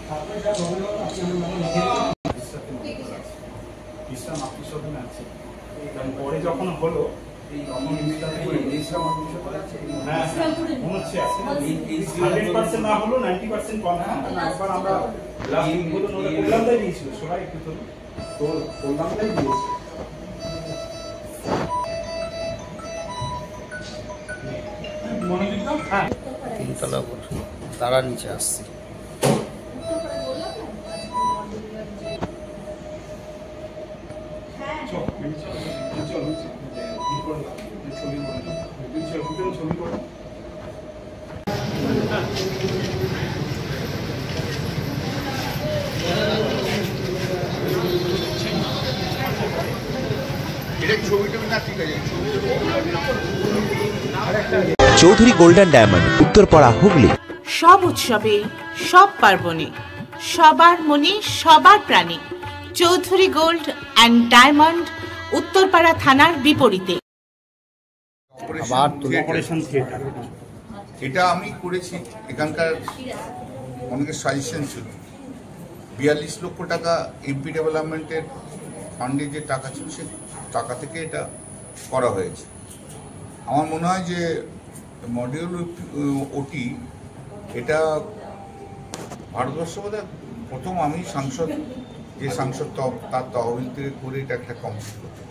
পরে যখন হলো না হলো 90% কনফার্ম। একবার আমরা কল্যাণদায় দিয়েছিল, সবাই একটু তো কল্যাণদায় দিয়েছে। হ্যাঁ, তিনতলা তারা নিচে আসছে। Chowdhury golden diamond, Uttarpara, Hooghly. সব উৎসবে, সব পার্বণে, সবার মনে, সবার প্রাণে Chowdhury gold and diamond, Uttarpara থানার বিপরীতে। অপারেশন থিয়েটার এটা আমি করেছি। এখানকার অনেকের সাজেশন ছিল। 42 লক্ষ টাকা এমপি ডেভেলপমেন্টের ফান্ডে যে টাকা ছিল, সে টাকা থেকে এটা করা হয়েছে। আমার মনে হয় যে মডিউল ওটি এটা ভারতবর্ষে বোধহয় প্রথম আমি সাংসদ, যে সাংসদ তার তহবিল থেকে করে এটা একটা কমপ্লিট করতে।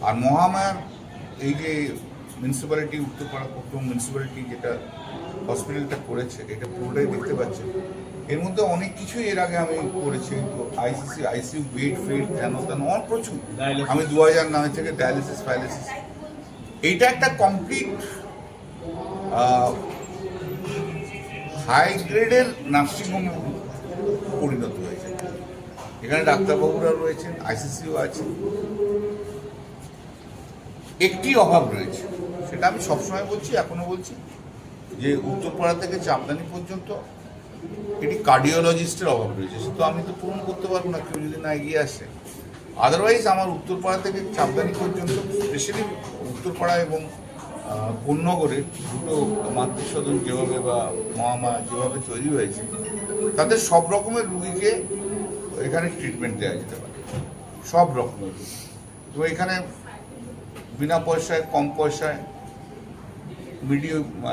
আর মহামায়ার এই যে মিউনিসিপ্যালিটি, উত্তরপাড়া প্রথম মিউনিসিপ্যালিটি যেটা হসপিটালটা করেছে, এটা পুরোটাই দেখতে পাচ্ছেন। এর মধ্যে অনেক কিছুই এর আগে আমি করেছি, তো আইসিইউ বেড ফেড কেন অনেক প্রচুর। আমি 2009 থেকে ডায়ালিসিস ফায়ালিসিস, এইটা একটা কমপ্লিট হাই গ্রেডের নার্সিংহোম পরিণত হয়েছে। এখানে ডাক্তারবাবুরা রয়েছেন, আইসিসিও আছে। একটি অভাব রয়েছে, সেটা আমি সবসময় বলছি, এখনো বলছি, যে উত্তরপাড়া থেকে চাপদানি পর্যন্ত এটি কার্ডিওলজিস্টের অভাব রয়েছে। সে তো আমি তো পূরণ করতে পারবো না, কেউ যদি না এগিয়ে আসে। আদারওয়াইজ আমার উত্তরপাড়া থেকে চাপদানি পর্যন্ত, স্পেশালি উত্তরপাড়া এবং কোন্নগরে দুটো মাতৃসদন যেভাবে বা মহামায়া যেভাবে তৈরি হয়েছে, তাদের সব রকমের রুগীকে এখানে ট্রিটমেন্ট দেওয়া যেতে পারে, সব রকমের রুগী। তো এখানে বিনা পয়সায়, কম পয়সায়,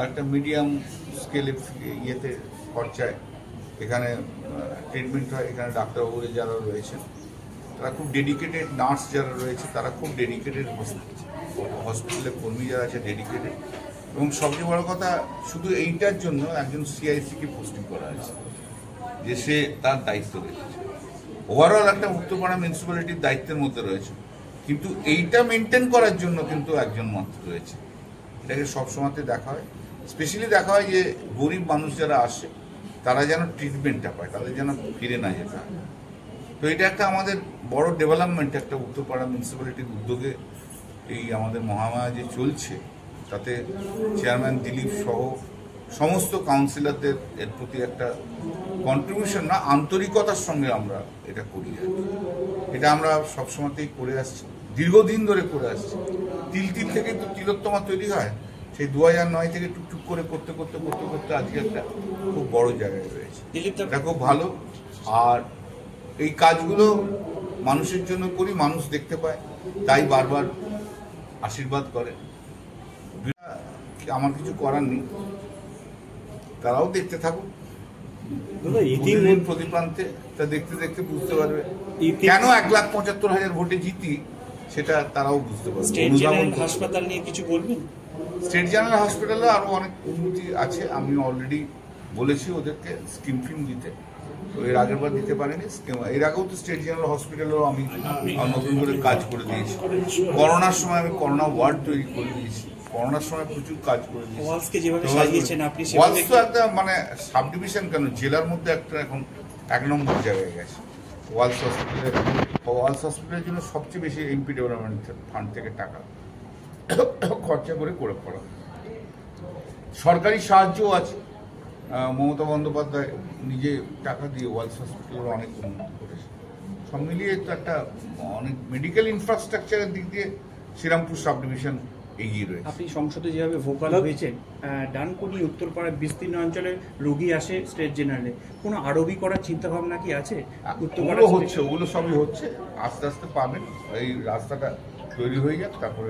একটা মিডিয়াম স্কেলে ইয়েতে খরচায় এখানে ট্রিটমেন্ট হয়। এখানে ডাক্তারবাবুরা যারা রয়েছেন তারা খুব ডেডিকেটেড, নার্স যারা রয়েছে তারা খুব ডেডিকেটেড, হসপিটালের কর্মী যারা আছে ডেডিকেটেড। এবং সবচেয়ে বড় কথা, শুধু এইটার জন্য একজন সিআইসিকে পোস্টিং করা হয়েছে, যে সে তার দায়িত্ব রেখেছে। ওভারঅল একটা উত্তরপাড়া মিউনিসিপ্যালিটির দায়িত্বের মধ্যে রয়েছে, কিন্তু এইটা মেনটেন করার জন্য কিন্তু একজন মাত্র রয়েছে। এটাকে সবসময়তে দেখা হয়, স্পেশালি দেখা হয় যে গরিব মানুষ যারা আসে তারা যেন ট্রিটমেন্টটা পায়, তাদের যেন ফিরে না যেতে হয়। তো এটা একটা আমাদের বড় ডেভেলপমেন্ট, একটা উত্তরপাড়া মিউনিসিপ্যালিটির উদ্যোগে এই আমাদের মহামায়া যে চলছে, তাতে চেয়ারম্যান দিলীপ সহ সমস্ত কাউন্সিলরদের এর প্রতি একটা কন্ট্রিবিউশন না, আন্তরিকতার সঙ্গে আমরা এটা করি। এটা আমরা সবসময়তেই করে আসছি, দীর্ঘদিন ধরে করে আসছি। তিল থেকে তো তিলোত্তমা তৈরি হয়, সেই 2009 থেকে টুকটুক করে করতে করতে করতে করতে আজকে একটা খুব বড় জায়গায় রয়েছে। এটা খুব ভালো। আর এই কাজগুলো মানুষের জন্য করি, মানুষ দেখতে পায়, তাই বারবার আশীর্বাদ করে। আমার কিছু করার নেই, তারাও দেখতে থাকুক প্রতি প্রান্তে, তা দেখতে দেখতে বুঝতে পারবে কেন 1,75,000 ভোটে জিতি, সেটা তারাও বুঝতে পারবে। স্টেট জেনারেল হাসপাতাল নিয়ে কিছু বলবেন? স্টেট জেনারেল হাসপাতালে আরো অনেক উন্নতি আছে, আমি অলরেডি বলেছি ওদেরকে স্কিম ফিম দিতে। তো এর আগের বার দিতে পারেনি স্কিম, এর আগেও তো স্টেট জেনারেল হসপিটালেও আমি নতুন করে কাজ করে দিয়েছি। করোনার সময় আমি করোনা ওয়ার্ড তৈরি করে দিয়েছি, করোনার সময় প্রচুর কাজ করে দিয়েছি। ওয়ালস তো একটা মানে সাব ডিভিশন কেন, জেলার মধ্যে একটা এখন 1 নম্বর জায়গায় গেছে ওয়ালস হসপিটালের। ওয়ালস হসপিটালের জন্য সবচেয়ে বেশি এমপি ডেভেলপমেন্ট ফান্ড থেকে টাকা খরচা করে করা। সরকারি সাহায্যও আছে, মমতা বন্দ্যোপাধ্যায় নিজে টাকা দিয়ে ওয়ালস হসপিটালের অনেক উন্নতি করেছে। সব মিলিয়ে তো একটা অনেক মেডিকেল ইনফ্রাস্ট্রাকচারের দিক দিয়ে শ্রীরামপুর সাব ডিভিশন এগিয়ে রয়েছে। আপনি সংসদে যেভাবে ভোকাল হয়েছেন, ডানকুনি উত্তরপাড়ার বিস্তীর্ণ অঞ্চলে রোগী আসে স্টেট জেনারেলে, কোনো আরোপি করার চিন্তা ভাবনা কি আছে? ওগুলো হচ্ছে, ওগুলো সবই হচ্ছে, আস্তে আস্তে পাবেন। এই রাস্তাটা তৈরি হয়ে যাক, তারপরে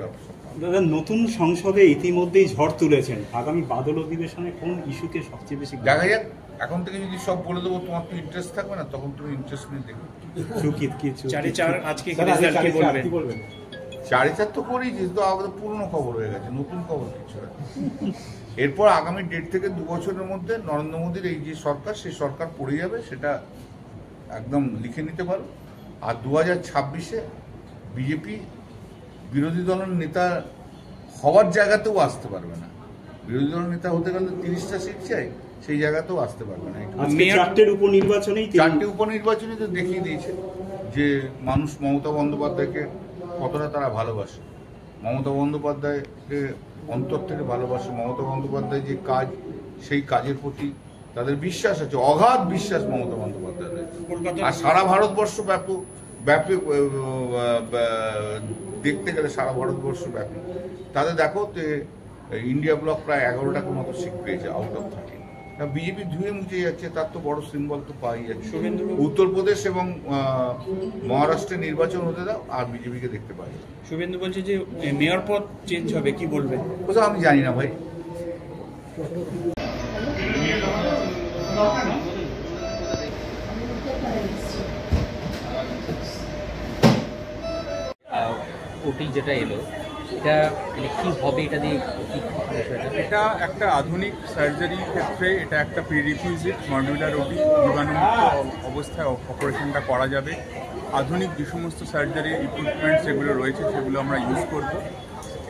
দাদা নতুন সংসদে ইতিমধ্যেই ঝড় তুলেছেন, আগামী বাদল অধিবেশনে কোন ইস্যুকে সবচেয়ে বেশি দেখা যাক। এখন থেকে যদি সব বলে দেবো, তোমার তো ইন্টারেস্ট থাকবে না, তখন তুমি ইন্টারেস্ট নিয়ে দেখবে। 4-4 আজকে 4-4 তো করেই, যেহেতু আমাদের পুরনো খবর হয়ে গেছে, নতুন খবর কিছু না। এরপর আগামী 1.5 থেকে 2 বছরের মধ্যে নরেন্দ্র মোদীর এই যে সরকার, সেই সরকার পড়ে যাবে, সেটা একদম লিখে নিতে পারো। আর 2026-এ বিজেপি বিরোধী দলের নেতা হওয়ার জায়গাতেও আসতে পারবে না। বিরোধী দলের নেতা হতে গেলে 30টা সিট চাই, সেই জায়গাতেও আসতে পারবে না। 4টে উপনির্বাচনে তো দেখিয়ে দিয়েছে যে মানুষ মমতা বন্দ্যোপাধ্যায়কে কতটা তারা ভালোবাসে, মমতা বন্দ্যোপাধ্যায়কে অন্তর থেকে ভালোবাসে। মমতা বন্দ্যোপাধ্যায় যে কাজ, সেই কাজের প্রতি তাদের বিশ্বাস আছে, অগাধ বিশ্বাস মমতা বন্দ্যোপাধ্যায়। আর সারা ভারতবর্ষ ব্যাপী দেখতে গেলে সারা ভারতবর্ষ ব্যাপী তাদের দেখো, ইন্ডিয়া ব্লক প্রায় 11টার মতো সিট পেয়েছে আউট অফ 30। বিজেপি ধুয়ে মুছে যাচ্ছে, তার তো বড় সিম্বল তো পাই যাচ্ছে। উত্তরপ্রদেশ এবং মহারাষ্ট্রে নির্বাচন হতে দাও, আর বিজেপিকে দেখতে পাই। শুভেন্দু বলছে যে মেয়র পদ চেঞ্জ হবে, কি বলবেন? কোথাও আমি জানি না ভাই। ওটি যেটা এলো, এটা কি হবে, এটা দিয়ে এটা একটা আধুনিক সার্জারির ক্ষেত্রে এটা একটা প্রিরিকুইজিট মডিউলার ওটি, জীবাণুমুক্ত অবস্থায় অপারেশনটা করা যাবে। আধুনিক যে সমস্ত সার্জারি ইকুইপমেন্টস যেগুলো রয়েছে সেগুলো আমরা ইউজ করব।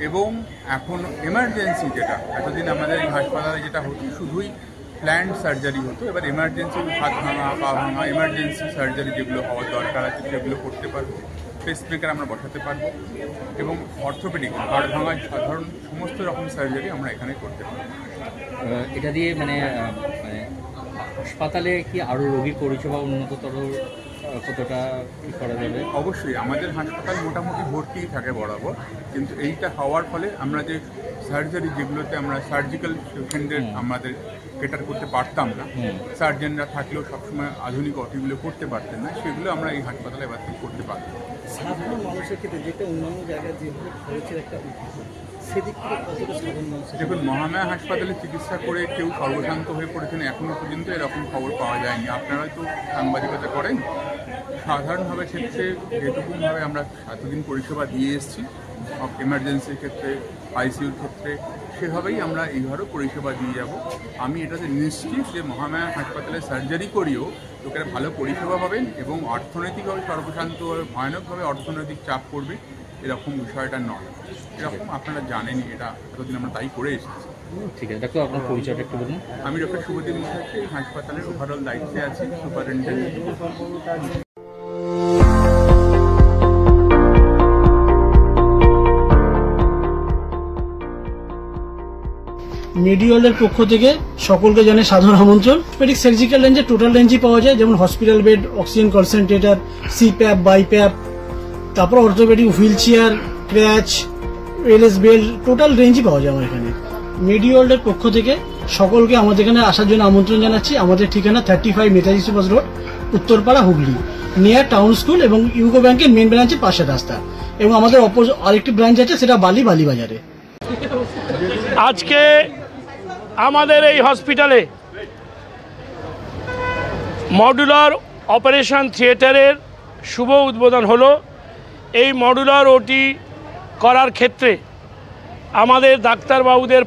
এবং এখন এমার্জেন্সি যেটা এতদিন আমাদের এই হাসপাতালে যেটা হতো, শুধুই প্ল্যান্ড সার্জারি হতো, এবার এমার্জেন্সি হাত ভাঙা, পা ভাঙা, এমার্জেন্সি সার্জারি যেগুলো হওয়ার দরকার আছে সেগুলো করতে পারবো। পেসমেকার আমরা বসাতে পারবো, এবং অর্থোপেডিক হাড় ভাঙা সাধারণ সমস্ত রকম সার্জারি আমরা এখানে করতে পারবো। এটা দিয়ে মানে হাসপাতালে কি আরও রোগীর পরিষেবা উন্নততর কতটা কি করা যাবে? অবশ্যই আমাদের হাসপাতাল মোটামুটি ভর্তিই থাকে বরাবর, কিন্তু এইটা হওয়ার ফলে আমরা যে সার্জারি যেগুলোতে আমরা সার্জিক্যাল পেশেন্টদের আমাদের কেটার করতে পারতাম না, সার্জনরা থাকলেও সবসময় আধুনিক অটিগুলো করতে পারতেন না, সেগুলো আমরা এই হাসপাতালে এবার থেকে করতে পারব। সাধারণ মানুষের ক্ষেত্রে যেটা অন্যান্য জায়গায় যেভাবে খরচের একটা সেদিক থেকে কতটা সাধারণ মানুষ? দেখুন, মহামায়া হাসপাতালে চিকিৎসা করে কেউ সর্বশান্ত হয়ে পড়েছেন এখনও পর্যন্ত এরকম খবর পাওয়া যায়নি। আপনারা তো সাংবাদিকতা করেন, সাধারণভাবে ক্ষেত্রে যেটুকুভাবে আমরা এতদিন পরিষেবা দিয়ে এসেছি, সব এমার্জেন্সির ক্ষেত্রে, আইসিইউর ক্ষেত্রে, সেভাবেই আমরা এইভাবেও পরিষেবা দিয়ে যাব। আমি এটাতে নিশ্চিত যে মহামায়া হাসপাতালে সার্জারি করিও লোকেরা ভালো পরিষেবা পাবেন, এবং অর্থনৈতিকভাবে সর্বশান্তভাবে ভয়ানকভাবে অর্থনৈতিক চাপ করবে এরকম বিষয়টা নয়। এরকম আপনারা জানেনই, এটা এতদিন আমরা তাই করে এসেছি। ঠিক আছে ডাক্তার, আপনার পরিচয়টা একটু বলুন। আমি ডক্টর শুভদীপ মুখার্জি, এই হাসপাতালের ওভারঅল দায়িত্বে আছি, সুপারিনটেন্ডেন্ট। মেডিওয়ালের পক্ষ থেকে সকলকে জানাই সাধারণ আমন্ত্রণ। পেডিক সার্জিক্যাল রেঞ্জে টোটাল রেঞ্জই পাওয়া যায়, যেমন hospital bed, oxygen concentrator, CPAP, BiPAP, তারপর orthopaedic wheelchair, crutch, LS belt, total রেঞ্জই পাওয়া যায় আমার এখানে। মেডিওয়ালের পক্ষ থেকে সকলকে আমাদের এখানে আসার জন্য আমন্ত্রণ জানাচ্ছি। আমাদের ঠিকানা 35 Netaji Subhash road, Uttarpara, Hooghly, near town school এবং ইউকো ব্যাংকের মেন ব্রাঞ্চের পাশের রাস্তা। এবং আমাদের আরেকটি ব্রাঞ্চ আছে, সেটা বালিবাজারে। আজকে আমাদের এই হসপিটালে মডুলার অপারেশন থিয়েটারের শুভ উদ্বোধন হলো। এই মডুলার ওটি করার ক্ষেত্রে আমাদের ডাক্তারবাবুদের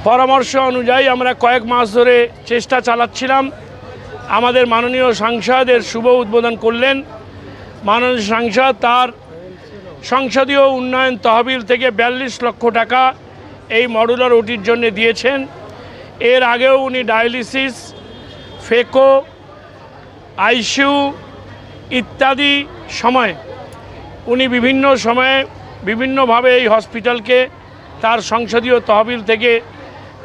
পরামর্শ অনুযায়ী আমরা কয়েক মাস ধরে চেষ্টা চালাচ্ছিলাম। আমাদের মাননীয় সাংসদের শুভ উদ্বোধন করলেন। মাননীয় সাংসদ তার সংসদীয় উন্নয়ন তহবিল থেকে 42 লক্ষ টাকা এই মডুলার ওটির জন্য দিয়েছেন। এর আগেও উনি ডায়ালিসিস, ফেকো, আইসিইউ ইত্যাদি সময় উনি বিভিন্ন সময়ে বিভিন্নভাবে এই হসপিটালকে তার সংসদীয় তহবিল থেকে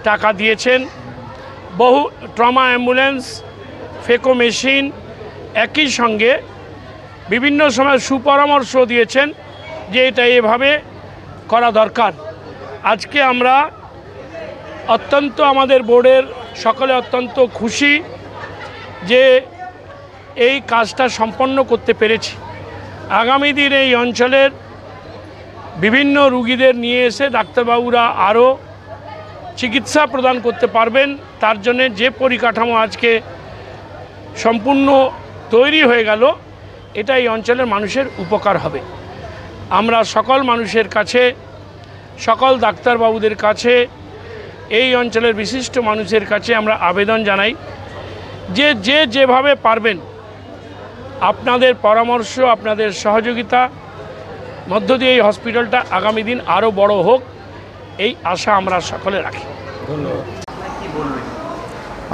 টাকা দিয়েছেন। বহু ট্রমা অ্যাম্বুলেন্স, ফেকো মেশিন, একই সঙ্গে বিভিন্ন সময় সুপরামর্শ দিয়েছেন যে এটা এভাবে করা দরকার। আজকে আমরা অত্যন্ত আমাদের বোর্ডের সকলে অত্যন্ত খুশি যে এই কাজটা সম্পন্ন করতে পেরেছি। আগামী দিন এই অঞ্চলের বিভিন্ন রুগীদের নিয়ে এসে ডাক্তারবাবুরা আরও চিকিৎসা প্রদান করতে পারবেন। তার জন্যে যে পরিকাঠামো আজকে সম্পূর্ণ তৈরি হয়ে গেল, এটা এই অঞ্চলের মানুষের উপকার হবে। আমরা সকল মানুষের কাছে, সকল ডাক্তারবাবুদের কাছে, এই অঞ্চলের বিশিষ্ট মানুষের কাছে আমরা আবেদন জানাই যে যেভাবে পারবেন আপনাদের পরামর্শ, আপনাদের সহযোগিতা মধ্য দিয়ে এই হসপিটালটা আগামী দিন আরও বড় হোক, এই আশা আমরা সকলে রাখি। ধন্যবাদ।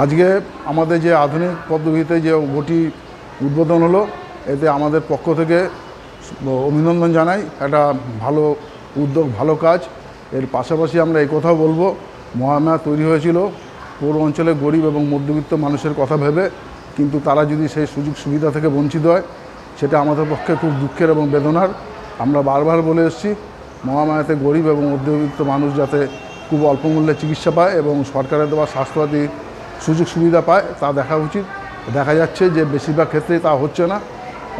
আজকে আমাদের যে আধুনিক পদ্ধতিতে যে ওটি উদ্বোধন হলো, এতে আমাদের পক্ষ থেকে অভিনন্দন জানাই। একটা ভালো উদ্যোগ, ভালো কাজ। এর পাশাপাশি আমরা এই কথাও বলবো, মহামায়া তৈরি হয়েছিল পৌর অঞ্চলের গরিব এবং মধ্যবিত্ত মানুষের কথা ভেবে, কিন্তু তারা যদি সেই সুযোগ সুবিধা থেকে বঞ্চিত হয়, সেটা আমাদের পক্ষে খুব দুঃখের এবং বেদনার। আমরা বারবার বলে এসেছি, মহামায়াতে গরিব এবং মধ্যবিত্ত মানুষ যাতে খুব অল্প মূল্যে চিকিৎসা পায় এবং সরকারের দেওয়া স্বাস্থ্যসাথী সুযোগ সুবিধা পায়, তা দেখা উচিত। দেখা যাচ্ছে যে বেশিরভাগ ক্ষেত্রেই তা হচ্ছে না।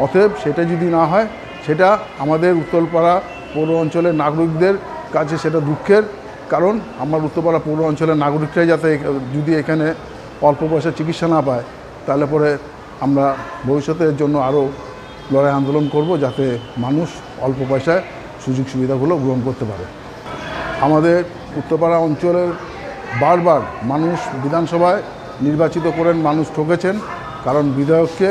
অতএব সেটা যদি না হয়, সেটা আমাদের উত্তরপাড়া পৌর অঞ্চলের নাগরিকদের কাছে সেটা দুঃখের। কারণ আমার উত্তরপাড়া পৌর অঞ্চলের নাগরিকরাই যাতে যদি এখানে অল্প পয়সায় চিকিৎসা না পায়, তাহলে পরে আমরা ভবিষ্যতে এর জন্য আরও লড়াই আন্দোলন করব, যাতে মানুষ অল্প পয়সায় সুযোগ সুবিধাগুলো গ্রহণ করতে পারে। আমাদের উত্তরপাড়া অঞ্চলের বারবার মানুষ বিধানসভায় নির্বাচিত করেন, মানুষ ঠকেছেন। কারণ বিধায়ককে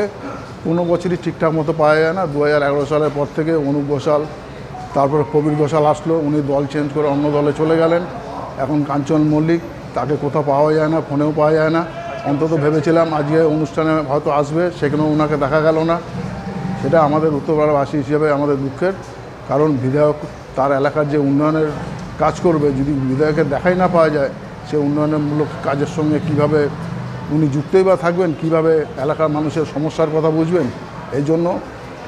কোনো বছরই ঠিকঠাক মতো পাওয়া যায় না। 2011 সালের পর থেকে অনুপ ঘোষাল, তারপরে কবির ঘোষাল আসলো, উনি দল চেঞ্জ করে অন্য দলে চলে গেলেন। এখন কাঞ্চন মল্লিক, তাকে কোথাও পাওয়া যায় না, ফোনেও পাওয়া যায় না। অন্তত ভেবেছিলাম আজকে অনুষ্ঠানে হয়তো আসবে, সেখানেও ওনাকে দেখা গেল না। সেটা আমাদের উত্তরপাড়াবাসী হিসেবে আমাদের দুঃখের। কারণ বিধায়ক তার এলাকার যে উন্নয়নের কাজ করবে, যদি বিধায়কের দেখাই না পাওয়া যায়, সে উন্নয়নমূলক কাজের সঙ্গে কিভাবে উনি যুক্তই বা থাকবেন, কিভাবে এলাকার মানুষের সমস্যার কথা বুঝবেন। এই জন্য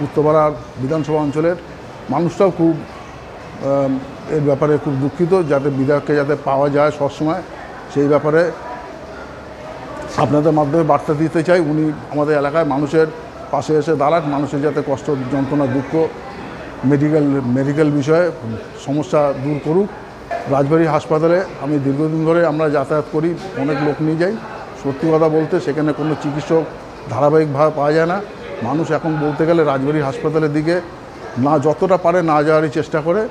উত্তরপাড়ার বিধানসভা অঞ্চলের মানুষটাও খুব এর ব্যাপারে খুব দুঃখিত, যাতে বিধায়ককে যাতে পাওয়া যায় সবসময়। সেই ব্যাপারে আপনাদের মাধ্যমে বার্তা দিতে চাই, উনি আমাদের এলাকায় মানুষের পাশে এসে দাঁড়ান, মানুষের যাতে কষ্ট, যন্ত্রণা, দুঃখ, মেডিকেল বিষয়ে সমস্যা দূর করুক। রাজবাড়ী হাসপাতালে আমি দীর্ঘদিন ধরে আমরা যাতায়াত করি, অনেক লোক নিয়ে যাই। সত্যি কথা বলতে সেখানে কোনো চিকিৎসক ধারাবাহিকভাবে পাওয়া যায় না। মানুষ এখন বলতে গেলে রাজবাড়ী হাসপাতালের দিকে না যতটা পারে না যাওয়ারই চেষ্টা করে,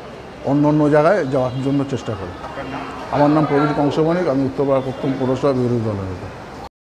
অন্য অন্য জায়গায় যাওয়ার জন্য চেষ্টা করে। আমার নাম প্রবীর কংসমানিক, আমি উত্তরপাড়া প্রথম পৌরসভা বিরোধী দলের নেতা।